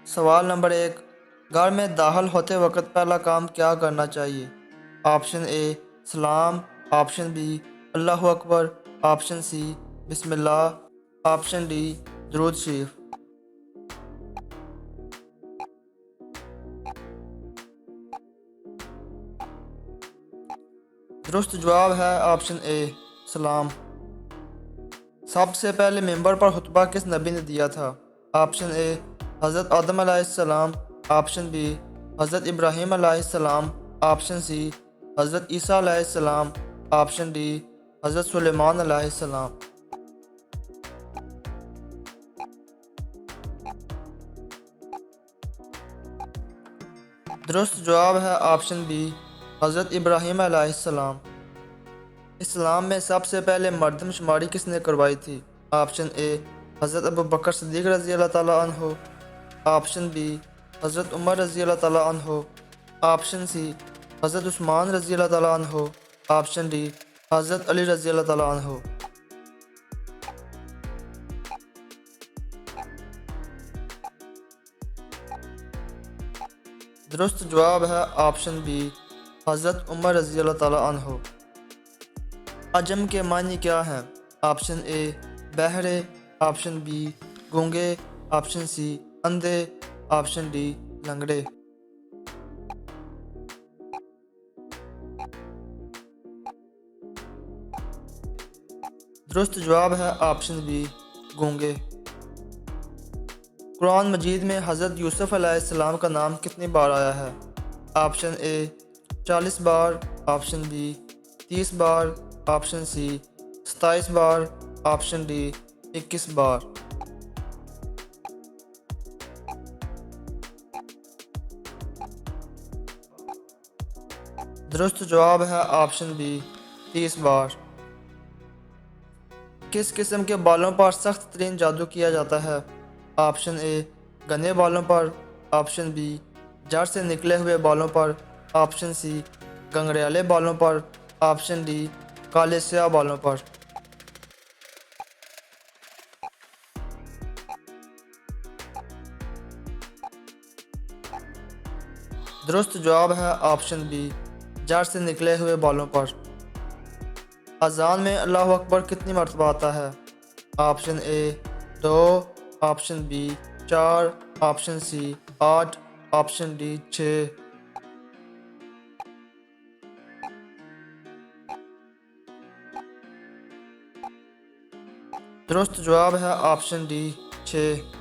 सवाल नंबर 1, घर में दाखिल होते वक्त पहला काम क्या करना चाहिए? ऑप्शन ए सलाम, ऑप्शन बी अल्लाह अकबर, ऑप्शन सी बिस्मिल्लाह, ऑप्शन डी दुरूद शरीफ। दुरुस्त जवाब है ऑप्शन ए सलाम। सबसे पहले मिंबर पर खुतबा किस नबी ने दिया था? ऑप्शन ए हज़रत आदम अलैहिस्सलाम, ऑप्शन बी हज़रत इब्राहीम अलैहिस्सलाम, ऑप्शन सी हज़रत ईसा अलैहिस्सलाम, ऑप्शन डी हज़रत सुलेमान अलैहिस्सलाम। दुरुस्त जवाब है ऑप्शन बी हज़रत इब्राहीम अलैहिस्सलाम। इस्लाम में सबसे पहले मरदमशुमारी किसने करवाई थी? ऑप्शन ए हज़रत अबू बकर सिद्दीक़ रज़ी अल्लाह ताला अन्हो, ऑप्शन बी हज़रत उमर रज़ी अल्लाह ताला अन्हो, ऑप्शन सी हज़रत उस्मान रज़ी अल्लाह ताला अन्हो, ऑप्शन डी हज़रत अली रज़ी अल्लाह ताला अन्हो। दुरुस्त जवाब है ऑप्शन बी हज़रत उमर रज़ी अल्लाह ताला अन्हो। अजम के मानी क्या हैं? ऑप्शन ए बहरे, ऑप्शन बी गूंगे, ऑप्शन सी अंधे, ऑप्शन डी लंगड़े। दुरुस्त जवाब है ऑप्शन बी गूंगे। कुरान मजीद में हज़रत यूसुफ अलैहिस्सलाम का नाम कितनी बार आया है? ऑप्शन ए 40 बार, ऑप्शन बी 30 बार, ऑप्शन सी 27 बार, ऑप्शन डी 21 बार। दुरुस्त जवाब है ऑप्शन बी 30 बार। किस किस्म के बालों पर सख्त तरीन जादू किया जाता है? ऑप्शन ए घने बालों पर, ऑप्शन बी जड़ से निकले हुए बालों पर, ऑप्शन सी घंघरियाले बालों पर, ऑप्शन डी काले स्याह बालों पर। दुरुस्त जवाब है ऑप्शन बी जड़ से निकले हुए बालों पर। अजान में अल्लाह अकबर कितनी मरतबा आता है? Option A 2, option B 4, option C 8, option D 6। दुरुस्त जवाब है ऑप्शन डी 6।